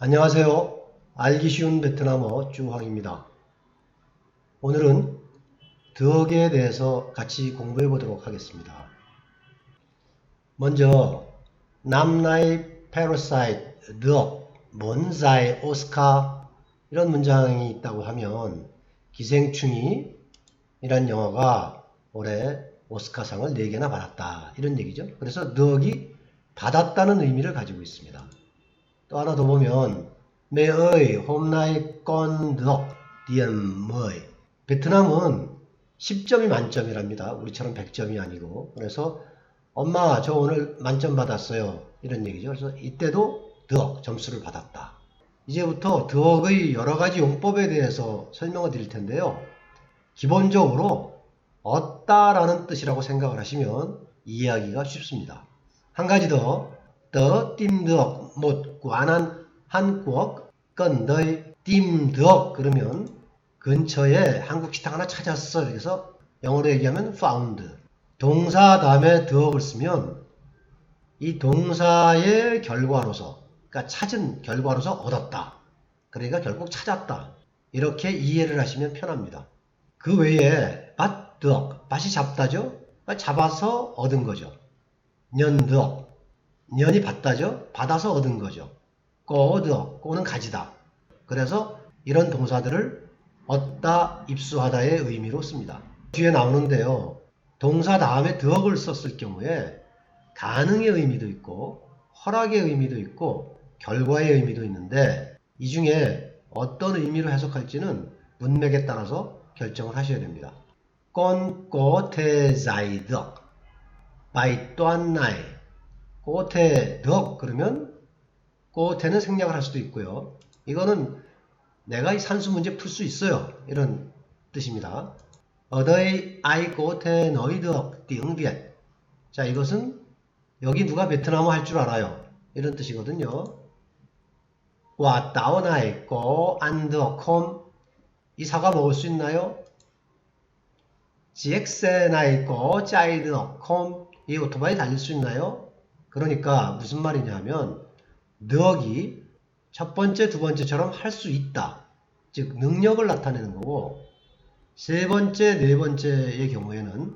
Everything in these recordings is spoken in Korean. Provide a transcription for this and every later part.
안녕하세요. 알기 쉬운 베트남어 쭈황입니다. 오늘은 드억에 대해서 같이 공부해 보도록 하겠습니다. 먼저 남나이 패러사이트 드억 먼자이 오스카 이런 문장이 있다고 하면 기생충이 이란 영화가 올해 오스카상을 4개나 받았다 이런 얘기죠. 그래서 드억이 받았다는 의미를 가지고 있습니다. 또 하나 더 보면 매의 홈나이 건덕 디엠의 베트남은 10점이 만점이랍니다. 우리처럼 100점이 아니고. 그래서 엄마 저 오늘 만점 받았어요 이런 얘기죠. 그래서 이때도 드억 점수를 받았다. 이제부터 드억의 여러가지 용법에 대해서 설명을 드릴 텐데요. 기본적으로 얻다라는 뜻이라고 생각을 하시면 이해하기가 쉽습니다. 한 가지 더 tớ tìm được một quán ăn Hàn Quốc gần đây. tìm được 그러면 근처에 한국 식당 하나 찾았어. 그래서 영어로 얘기하면 found. 동사 다음에 the을 쓰면 이 동사의 결과로서, 그러니까 찾은 결과로서 얻었다. 그러니까 결국 찾았다. 이렇게 이해를 하시면 편합니다. 그 외에 bắt được, 밭이 잡다죠. 그러니까 잡아서 얻은 거죠. nhận được, 년이 받다죠. 받아서 얻은 거죠. 꼬드, 꼬는 가지다. 그래서 이런 동사들을 얻다, 입수하다의 의미로 씁니다. 뒤에 나오는데요. 동사 다음에 드억을 썼을 경우에 가능의 의미도 있고 허락의 의미도 있고 결과의 의미도 있는데 이 중에 어떤 의미로 해석할지는 문맥에 따라서 결정을 하셔야 됩니다. Con có thể giải được bài toán này. 꼬테 덕 그러면 꼬테는 생략을 할 수도 있고요. 이거는 내가 이 산수 문제 풀 수 있어요. 이런 뜻입니다. Ở đây ai có thể nói được tiếng Việt. 자, 이것은 여기 누가 베트남어 할 줄 알아요. 이런 뜻이거든요. Quả táo này có ăn được không? 이 사과 먹을 수 있나요? Chiếc xe này có chạy được không? 이 오토바이 달릴 수 있나요? 그러니까 무슨 말이냐면 드억이 첫 번째, 두 번째처럼 할 수 있다. 즉 능력을 나타내는 거고 세 번째, 네 번째의 경우에는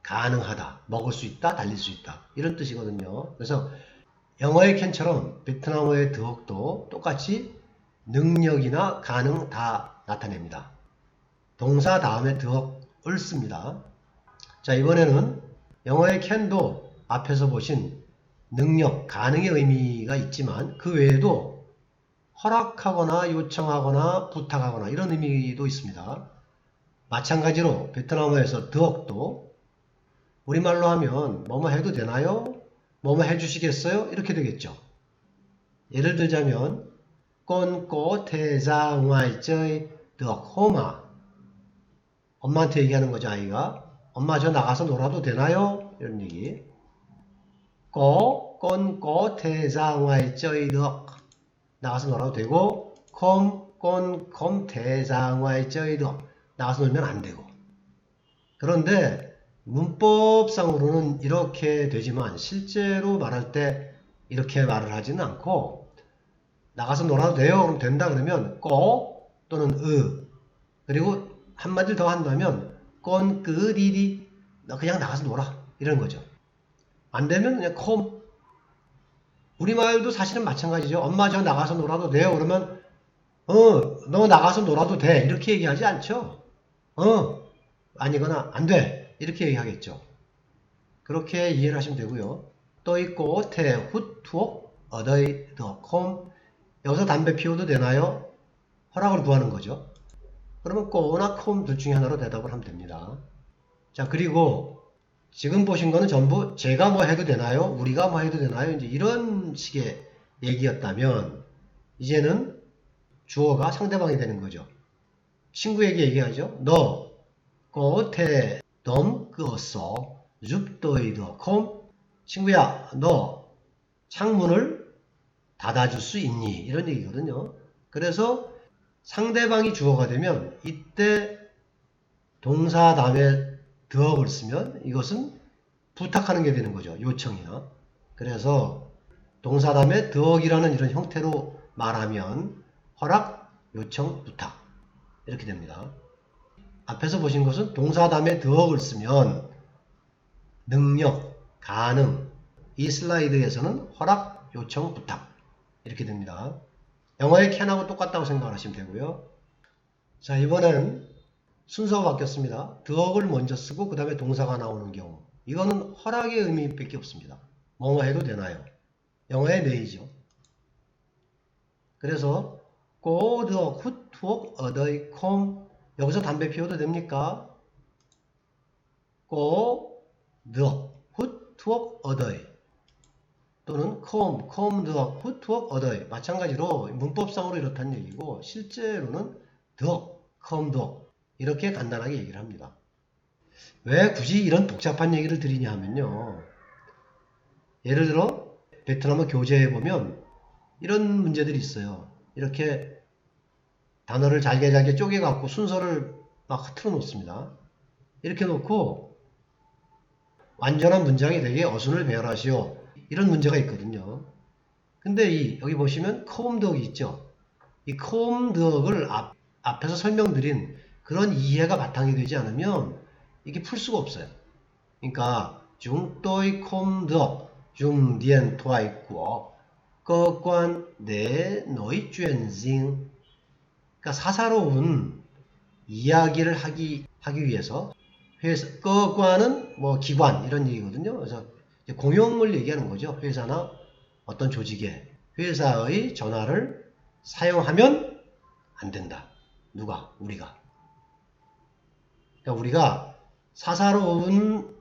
가능하다. 먹을 수 있다, 달릴 수 있다. 이런 뜻이거든요. 그래서 영어의 캔처럼 베트남어의 드억도 똑같이 능력이나 가능 다 나타냅니다. 동사 다음에 드억을 씁니다. 자, 이번에는 영어의 캔도 앞에서 보신 능력, 가능의 의미가 있지만 그 외에도 허락하거나 요청하거나 부탁하거나 이런 의미도 있습니다. 마찬가지로 베트남어에서 드억도 우리말로 하면 뭐뭐 해도 되나요? 뭐뭐 해주시겠어요? 이렇게 되겠죠. 예를 들자면 Con có thể ra ngoài chơi được không ạ? 엄마한테 얘기하는 거죠. 아이가 엄마 저 나가서 놀아도 되나요? 이런 얘기. con có thể ra ngoài chơi được. 나가서 놀아도 되고 con không thể ra ngoài chơi được. 나가서 놀면 안 되고. 그런데 문법상으로는 이렇게 되지만 실제로 말할 때 이렇게 말을 하지는 않고 나가서 놀아도 돼요? 그럼 된다 그러면 꼬 또는 그리고 한마디 더 한다면 con cứ đi đi. 너 그냥 나가서 놀아. 이런 거죠. 안 되면 그냥 컴. 우리말도 사실은 마찬가지죠. 엄마 저 나가서 놀아도 돼요? 그러면 너 나가서 놀아도 돼. 이렇게 얘기하지 않죠. 아니거나 안 돼. 이렇게 얘기하겠죠. 그렇게 이해를 하시면 되고요. 또 있고 태 hút thuốc ở đây được không? 여기서 담배 피워도 되나요? 허락을 구하는 거죠. 그러면 꼬나 콤 둘 중에 하나로 대답을 하면 됩니다. 자, 그리고 지금 보신 거는 전부 제가 뭐 해도 되나요? 우리가 뭐 해도 되나요? 이제 이런 식의 얘기였다면 이제는 주어가 상대방이 되는 거죠. 친구에게 얘기하죠. 너 có thể đóng cửa sổ giúp tôi được không? 친구야, 너 창문을 닫아줄 수 있니? 이런 얘기거든요. 그래서 상대방이 주어가 되면 이때 동사 다음에 드억을 쓰면 이것은 부탁하는 게 되는 거죠. 요청이나. 그래서 동사 다음에 드억이라는 이런 형태로 말하면, 허락, 요청, 부탁 이렇게 됩니다. 앞에서 보신 것은 동사 다음에 더억을 쓰면 능력, 가능, 이 슬라이드에서는 허락, 요청, 부탁 이렇게 됩니다. 영어의 can하고 똑같다고 생각하시면 되고요. 자, 이번엔 순서가 바뀌었습니다. 더억을 먼저 쓰고 그 다음에 동사가 나오는 경우, 이거는 허락의 의미밖에 없습니다. 뭐뭐 해도 되나요? 영어의 may죠. 그래서 go the hood to 어더이 comb, 여기서 담배 피워도 됩니까? go the hood to 어더이 또는 comb the hood to 어더이, 마찬가지로 문법상으로 이렇다는 얘기고 실제로는 the, comb the 이렇게 간단하게 얘기를 합니다. 왜 굳이 이런 복잡한 얘기를 드리냐 하면요, 예를 들어 베트남어 교재에 보면 이런 문제들이 있어요. 이렇게 단어를 잘게 쪼개 갖고 순서를 막 흐트러 놓습니다. 이렇게 놓고 완전한 문장이 되게 어순을 배열하시오, 이런 문제가 있거든요. 근데 여기 보시면 comedog이 있죠. 이 comedog을 앞에서 설명드린 그런 이해가 바탕이 되지 않으면 이게 풀 수가 없어요. 그러니까 chúng tôi không được dùng điện thoại của cơ quan để nói chuyện riêng. 그러니까 사사로운 이야기를 하기 위해서 회사, cơ 관은 뭐 기관 이런 얘기거든요. 그래서 공용을 얘기하는 거죠. 회사나 어떤 조직에 회사의 전화를 사용하면 안 된다. 누가? 우리가. 그러니까 우리가 사사로운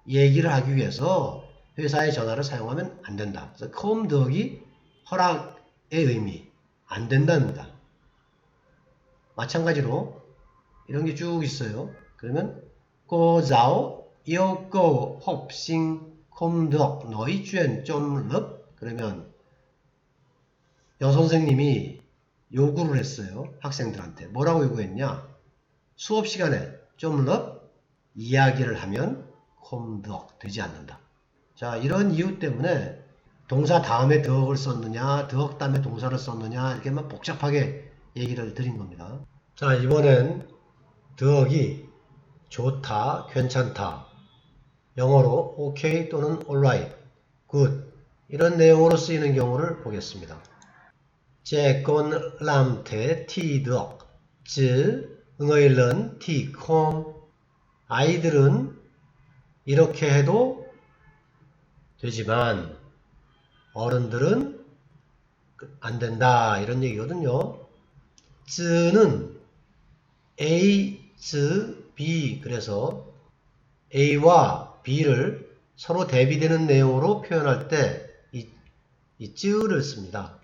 얘기를 하기 위해서 회사의 전화를 사용하면 안 된다. 그래서 comedog이 허락의 의미, 안 된답니다. 마찬가지로 이런 게 쭉 있어요. 그러면 cô giáo yêu cầu học sinh không được nói chuyện trong lớp. 그러면 여선생님이 요구를 했어요. 학생들한테. 뭐라고 요구했냐? 수업 시간에 좀 더 이야기를 하면 không được 되지 않는다. 자, 이런 이유 때문에 동사 다음에 더억을 썼느냐, 더억 다음에 동사를 썼느냐, 이렇게만 복잡하게 얘기를 드린 겁니다. 자, 이번엔 더억이 좋다, 괜찮다, 영어로 OK 또는 alright, good 이런 내용으로 쓰이는 경우를 보겠습니다. Trẻ con làm thế thì được, chứ người lớn thì không. 아이들은 이렇게 해도 되지만 어른들은 안 된다, 이런 얘기거든요. 즈는 A, 즈, B, 그래서 A와 B를 서로 대비되는 내용으로 표현할 때 이 즈를 씁니다.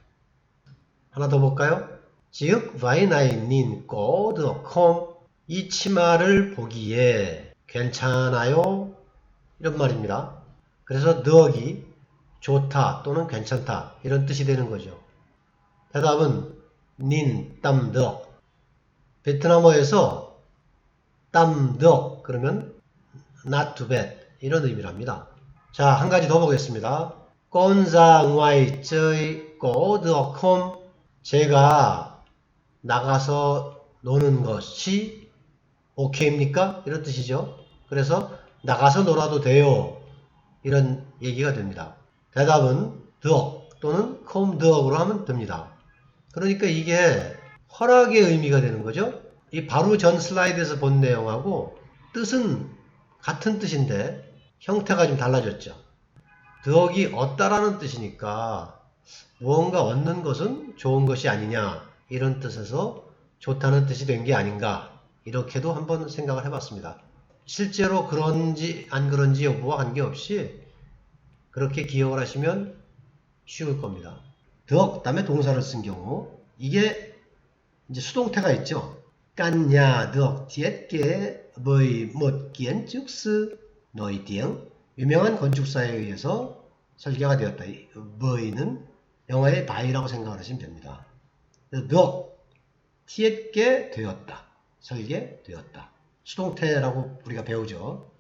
하나 더 볼까요? 즉, váy này nhìn có được không? 이 치마를 보기에 괜찮아요? 이런 말입니다. 그래서 더억이 좋다 또는 괜찮다 이런 뜻이 되는 거죠. 대답은 닌, 땀, 더. 베트남어에서 땀, 더 그러면 not too bad 이런 의미를 합니다. 자, 한 가지 더 보겠습니다. Con ra ngoài chơi có được không? 제가 나가서 노는 것이 오케이입니까? 이런 뜻이죠. 그래서 나가서 놀아도 돼요, 이런 얘기가 됩니다. 대답은 더억 또는 comedog으로 하면 됩니다. 그러니까 이게 허락의 의미가 되는 거죠. 이 바로 전 슬라이드에서 본 내용하고 뜻은 같은 뜻인데 형태가 좀 달라졌죠. 더억이 얻다라는 뜻이니까 무언가 얻는 것은 좋은 것이 아니냐, 이런 뜻에서 좋다는 뜻이 된 게 아닌가, 이렇게도 한번 생각을 해봤습니다. 실제로 그런지 안 그런지 여부와 관계없이 그렇게 기억을 하시면 쉬울 겁니다. 더억 다음에 동사를 쓴 경우, 이게 이제 수동태가 있죠. 깐nhà được thiết kế bởi một kiến trúc sư nổi tiếng. 유명한 건축사에 의해서 설계가 되었다. böy는 영어의 by라고 생각을 하시면 됩니다. được thiết kế 되었다, 설계되었다. 수동태라고 우리가 배우죠.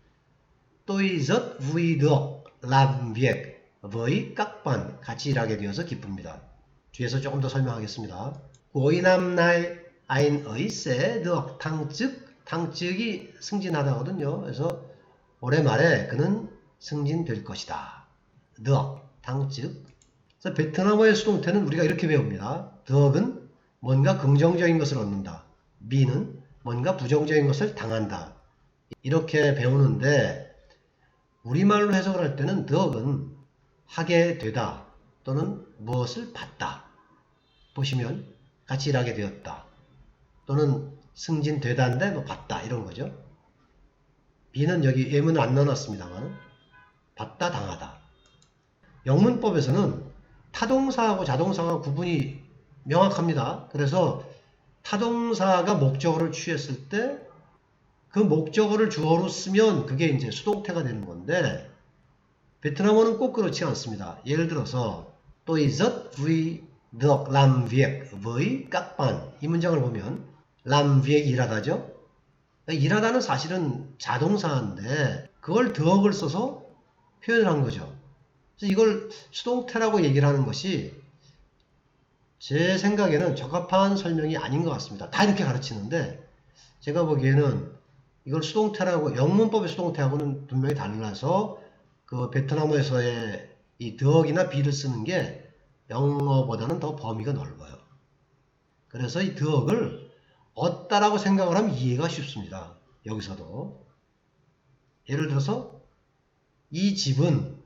Tôi rất vui được làm việc với các bạn, 같이 일하게 되어서 기쁩니다. 뒤에서 조금 더 설명하겠습니다. 고이남날 아인의세 덕 탕즉이 승진하다거든요. 그래서 올해 말에 그는 승진될 것이다. 덕 탕즉. 그래서 베트남어의 수동태는 우리가 이렇게 배웁니다. 덕은 뭔가 긍정적인 것을 얻는다. 미는 뭔가 부정적인 것을 당한다. 이렇게 배우는데 우리말로 해석을 할 때는 덕은 하게 되다 또는 무엇을 받다. 보시면 같이 일하게 되었다. 또는 승진되다인데 뭐 받다 이런 거죠. B는 여기 예문을 안 넣어놨습니다만 받다 당하다. 영문법에서는 타동사하고 자동사가 구분이 명확합니다. 그래서 타동사가 목적어를 취했을 때 그 목적어를 주어로 쓰면 그게 이제 수동태가 되는 건데 베트남어는 꼭 그렇지 않습니다. 예를 들어서 tôi rất vui được làm việc với các bạn. 이 문장을 보면 làm việc 일하다죠. 일하다는 사실은 자동사인데 그걸 덕을 써서 표현을 한 거죠. 그래서 이걸 수동태라고 얘기를 하는 것이 제 생각에는 적합한 설명이 아닌 것 같습니다. 다 이렇게 가르치는데 제가 보기에는 이걸 수동태라고 영문법의 수동태하고는 분명히 달라서 그 베트남어에서의 이 덕이나 비를 쓰는 게 영어보다는 더 범위가 넓어요. 그래서 이 덕을 얻다라고 생각을 하면 이해가 쉽습니다. 여기서도 예를 들어서 이 집은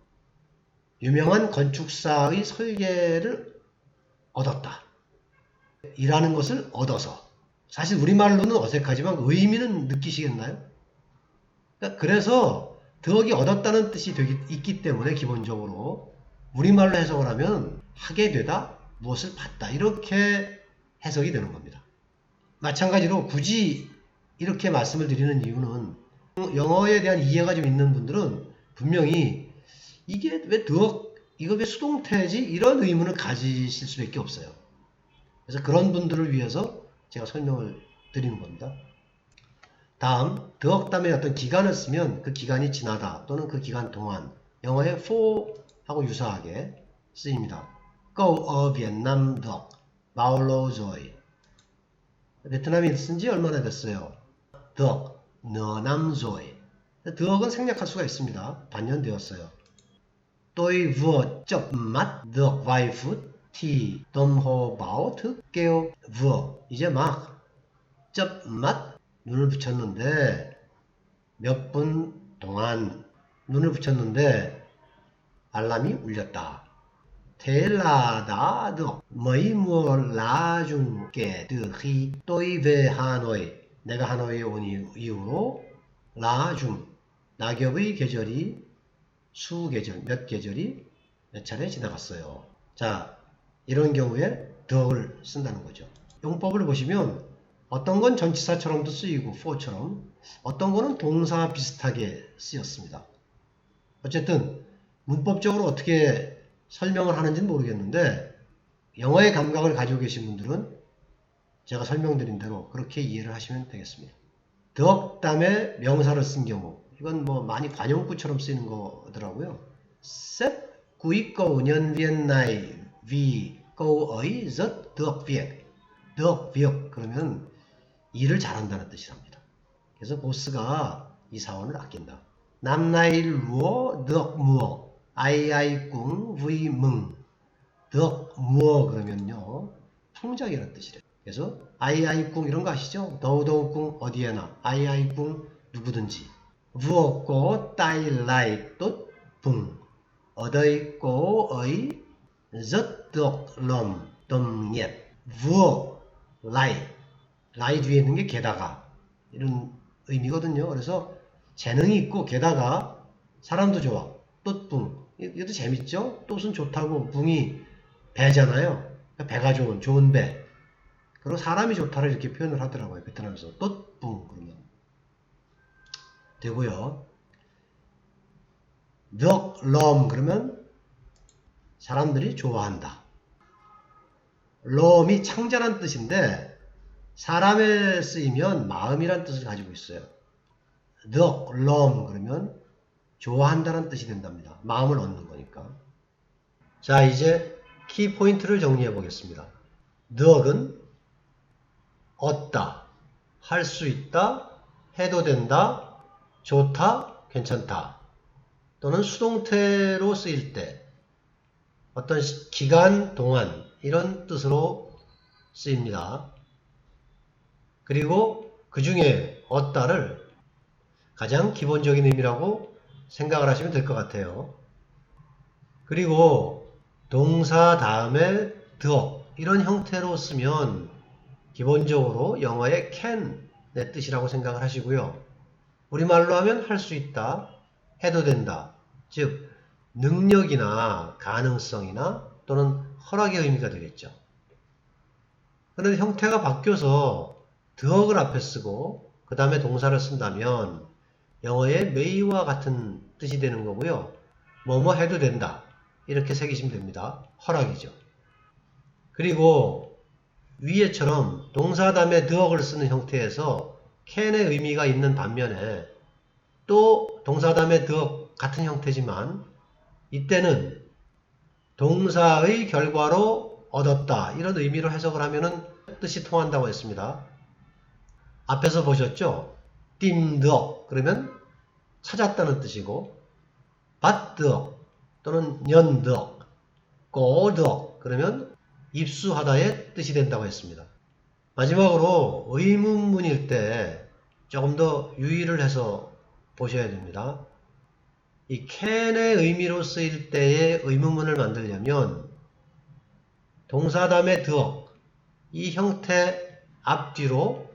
유명한 건축사의 설계를 얻었다. 이라는 것을 얻어서. 사실 우리말로는 어색하지만 의미는 느끼시겠나요? 그래서 덕이 얻었다는 뜻이 있기 때문에 기본적으로 우리말로 해석을 하면 하게 되다, 무엇을 받다 이렇게 해석이 되는 겁니다. 마찬가지로 굳이 이렇게 말씀을 드리는 이유는 영어에 대한 이해가 좀 있는 분들은 분명히 이게 왜 이거 왜 수동태지? 이런 의문을 가지실 수밖에 없어요. 그래서 그런 분들을 위해서 제가 설명을 드리는 겁니다. 다음, 덕 다음에 어떤 기간을 쓰면 그 기간이 지나다 또는 그 기간 동안 영어의 for하고 유사하게 쓰입니다. Go ở Việt Nam được bao lâu rồi? 베트남이 쓴 지 얼마나 됐어요? được nửa năm rồi. 덕은 생략할 수가 있습니다. 반년 되었어요. Tôi vừa chợp mắt được vài phút thì đồng hồ báo thức kêu vừa. 이제 막 chợp mắt 눈을 붙였는데 몇 분 동안 눈을 붙였는데 알람이 울렸다. Thế là đã được mấy mùa lá rụng kể từ khi tôi về Hà Nội. 내가 하노이에 온 이후로 라중 낙엽의 계절이 수계절 몇 계절이 몇 차례 지나갔어요. 자, 이런 경우에 더를 쓴다는 거죠. 용법을 보시면 어떤 건 전치사처럼도 쓰이고 for처럼 어떤 거는 동사 비슷하게 쓰였습니다. 어쨌든 문법적으로 어떻게 설명을 하는지는 모르겠는데 영어의 감각을 가지고 계신 분들은 제가 설명드린 대로 그렇게 이해를 하시면 되겠습니다. 덕 다음에 명사를 쓴 경우 이건 뭐 많이 관용구처럼 쓰이는 거더라고요. Sếp quý cậu nhân viên này vì cậu ấy rất được việc. được việc 그러면 일을 잘한다는 뜻이 납니다. 그래서 보스가 이 사원을 아낀다. Năm nay lúa được mùa, ai cũng vui mừng. được mùa 그러면요 풍작이라는 뜻이래요. 그래서 아이아이꿍 이런 거 아시죠? 더우더우꿍 어디에나 아이아이꿍 누구든지 vừa có tay lại tốt bụng ở đây cô ấy rất được lòng đồng nghiệp vừa lại 뒤에 있는 게 게다가 이런 의미거든요. 그래서 재능이 있고 게다가 사람도 좋아 돛붕 이것도 재밌죠? 돛은 좋다고 붕이 배잖아요. 배가 좋은 배. 그리고 사람이 좋다를 이렇게 표현을 하더라고요. 베트남에서 돛붕 그러면 되고요. 덕럼 그러면 사람들이 좋아한다. 럼이 창자란 뜻인데 사람에 쓰이면 마음이란 뜻을 가지고 있어요. 덕럼 그러면 좋아한다는 뜻이 된답니다. 마음을 얻는 거니까. 자, 이제 키포인트를 정리해 보겠습니다. 드억은 얻다, 할 수 있다, 해도 된다, 좋다, 괜찮다 또는 수동태로 쓰일 때 어떤 기간 동안 이런 뜻으로 쓰입니다. 그리고 그 중에 얻다를 가장 기본적인 의미라고 생각을 하시면 될 것 같아요. 그리고 동사 다음에 드억 이런 형태로 쓰면 기본적으로 영어의 can의 뜻이라고 생각을 하시고요. 우리말로 하면 할 수 있다, 해도 된다. 즉 능력이나 가능성이나 또는 허락의 의미가 되겠죠. 그런데 형태가 바뀌어서 드억을 앞에 쓰고 그 다음에 동사를 쓴다면 영어의 may와 같은 뜻이 되는 거고요. 뭐뭐 해도 된다. 이렇게 새기시면 됩니다. 허락이죠. 그리고 위에처럼 동사 다음에 드억을 쓰는 형태에서 can의 의미가 있는 반면에 또 동사 다음에 드억 같은 형태지만 이때는 동사의 결과로 얻었다 이런 의미로 해석을 하면은 뜻이 통한다고 했습니다. 앞에서 보셨죠? 띵드억 그러면 찾았다는 뜻이고 받드억 또는 년드억 꼬드억 그러면 입수하다의 뜻이 된다고 했습니다. 마지막으로 의문문일 때 조금 더 유의를 해서 보셔야 됩니다. 이 can의 의미로 쓰일 때의 의문문을 만들려면 동사 다음에 드억 이 형태 앞뒤로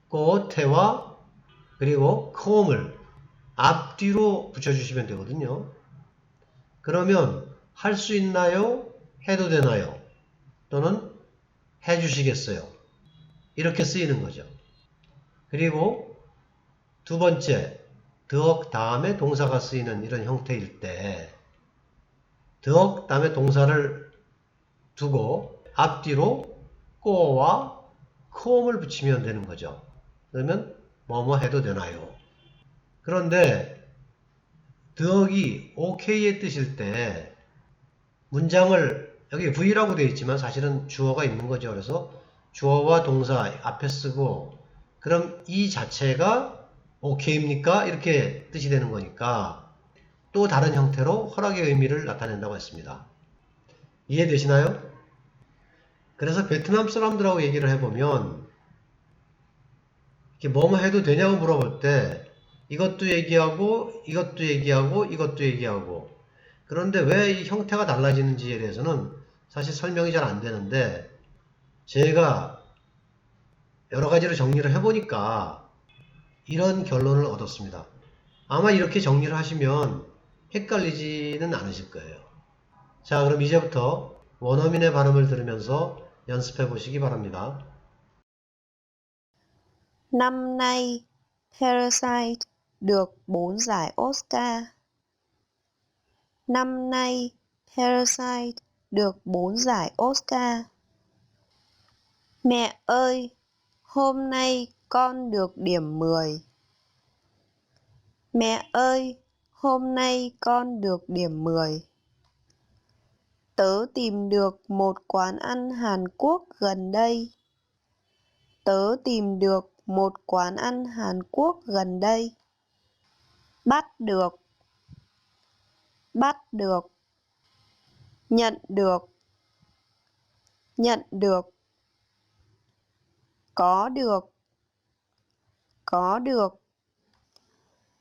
꼬태와 그리고 com을 앞뒤로 붙여주시면 되거든요. 그러면 할 수 있나요? 해도 되나요? 또는 해주시겠어요? 이렇게 쓰이는 거죠. 그리고 두 번째, 드억 다음에 동사가 쓰이는 이런 형태일 때 드억 다음에 동사를 두고 앞뒤로 꼬와 com을 붙이면 되는 거죠. 그러면 뭐뭐 해도 되나요? 그런데 드억이 OK의 뜻일 때 문장을 여기 V라고 되어 있지만 사실은 주어가 있는 거죠. 그래서 주어와 동사 앞에 쓰고 그럼 이 자체가 OK입니까? 이렇게 뜻이 되는 거니까 또 다른 형태로 허락의 의미를 나타낸다고 했습니다. 이해되시나요? 그래서 베트남 사람들하고 얘기를 해보면 이렇게 뭐뭐 해도 되냐고 물어볼 때 이것도 얘기하고 이것도 얘기하고 이것도 얘기하고 그런데 왜 이 형태가 달라지는지에 대해서는 사실 설명이 잘 안 되는데 제가 여러 가지로 정리를 해보니까 이런 결론을 얻었습니다. 아마 이렇게 정리를 하시면 헷갈리지는 않으실 거예요. 자, 그럼 이제부터 원어민의 발음을 들으면서 연습해 보시기 바랍니다. Năm nay, Parasite được 4 giải Oscar. Năm nay, Parasite được 4 giải Oscar. Mẹ ơi, hôm nay con được điểm 10. Mẹ ơi, hôm nay con được điểm 10. Tớ tìm được một quán ăn Hàn Quốc gần đây. Tớ tìm được một quán ăn Hàn Quốc gần đây. Bắt được. Bắt được. Nhận được. Nhận được. Có được. Có được.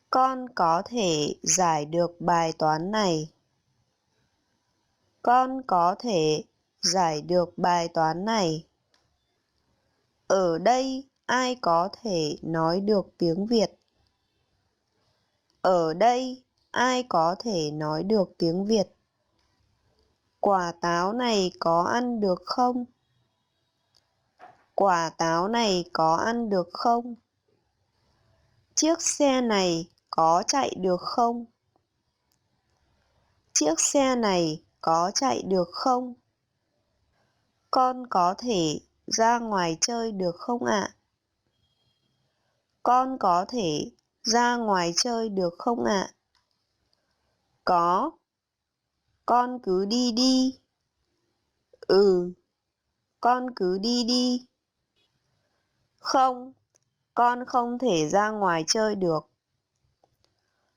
Con có thể giải được bài toán này. Con có thể giải được bài toán này. Ở đây ai có thể nói được tiếng Việt? Ở đây ai có thể nói được tiếng Việt? Quả táo này có ăn được không? Quả táo này có ăn được không? Chiếc xe này có chạy được không? Chiếc xe này có chạy được không? Con có thể ra ngoài chơi được không ạ? Con có thể ra ngoài chơi được không ạ? Có. Con cứ đi đi. Ừ, con cứ đi đi. Không, con không thể ra ngoài chơi được.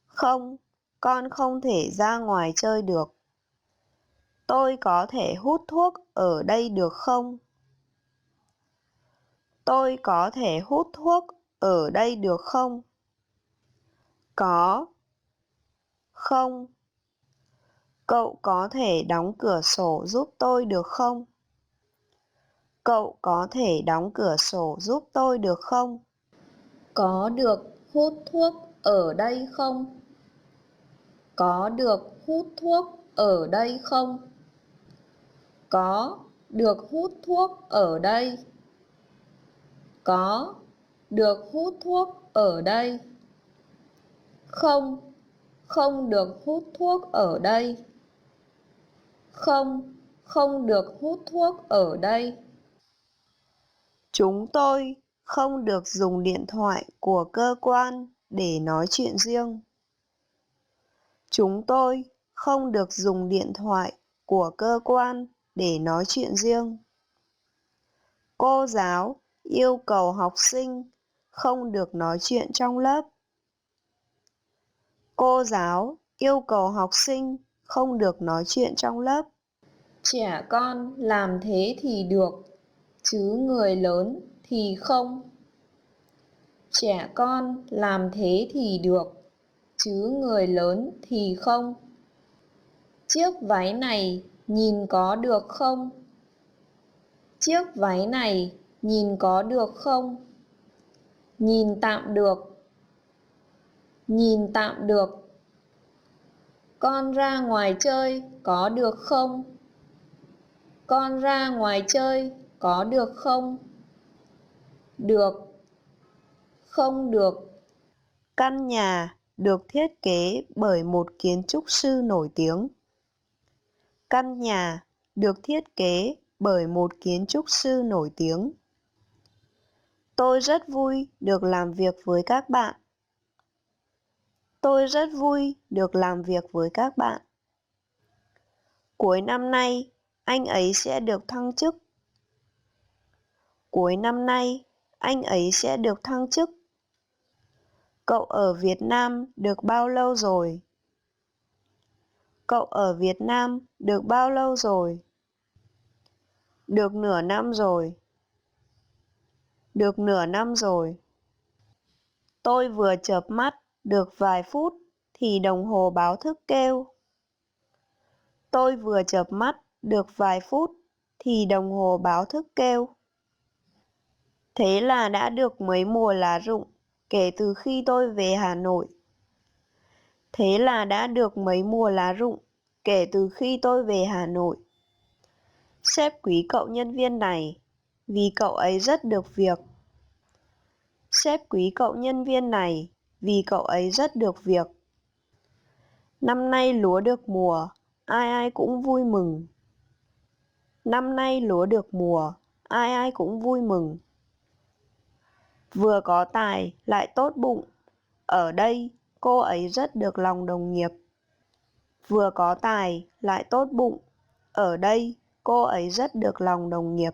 Không, con không thể ra ngoài chơi được. Tôi có thể hút thuốc ở đây được không? Tôi có thể hút thuốc ở đây được không? Có. Không. Cậu có thể đóng cửa sổ giúp tôi được không? Cậu có thể đóng cửa sổ giúp tôi được không? Có được hút thuốc ở đây không? Có được hút thuốc ở đây không? Có được hút thuốc ở đây. Có được hút thuốc ở đây. Không, không được hút thuốc ở đây. Không, không được hút thuốc ở đây. Chúng tôi không được dùng điện thoại của cơ quan để nói chuyện riêng. Chúng tôi không được dùng điện thoại của cơ quan để nói chuyện riêng. Cô giáo yêu cầu học sinh không được nói chuyện trong lớp. Cô giáo yêu cầu học sinh không được nói chuyện trong lớp. Trẻ con làm thế thì được, chứ người lớn thì không. Trẻ con làm thế thì được, chứ người lớn thì không. Chiếc váy này nhìn có được không? Chiếc váy này nhìn có được không? Nhìn tạm được. Nhìn tạm được. Con ra ngoài chơi có được không? Con ra ngoài chơi có được không? Được. Không được. Căn nhà được thiết kế bởi một kiến trúc sư nổi tiếng. Căn nhà được thiết kế bởi một kiến trúc sư nổi tiếng. Tôi rất vui được làm việc với các bạn. Tôi rất vui được làm việc với các bạn. Cuối năm nay, anh ấy sẽ được thăng chức. Cuối năm nay, anh ấy sẽ được thăng chức. Cậu ở Việt Nam được bao lâu rồi? Cậu ở Việt Nam được bao lâu rồi? Được nửa năm rồi. Được nửa năm rồi. Tôi vừa chợp mắt được vài phút thì đồng hồ báo thức kêu. Tôi vừa chợp mắt được vài phút thì đồng hồ báo thức kêu. Thế là đã được mấy mùa lá rụng kể từ khi tôi về Hà Nội. Thế là đã được mấy mùa lá rụng kể từ khi tôi về Hà Nội. Sếp quý cậu nhân viên này vì cậu ấy rất được việc. Sếp quý cậu nhân viên này vì cậu ấy rất được việc. Năm nay lúa được mùa, ai ai cũng vui mừng. Năm nay lúa được mùa, ai ai cũng vui mừng. Vừa có tài lại tốt bụng, ở đây cô ấy rất được lòng đồng nghiệp. Vừa có tài lại tốt bụng, ở đây cô ấy rất được lòng đồng nghiệp.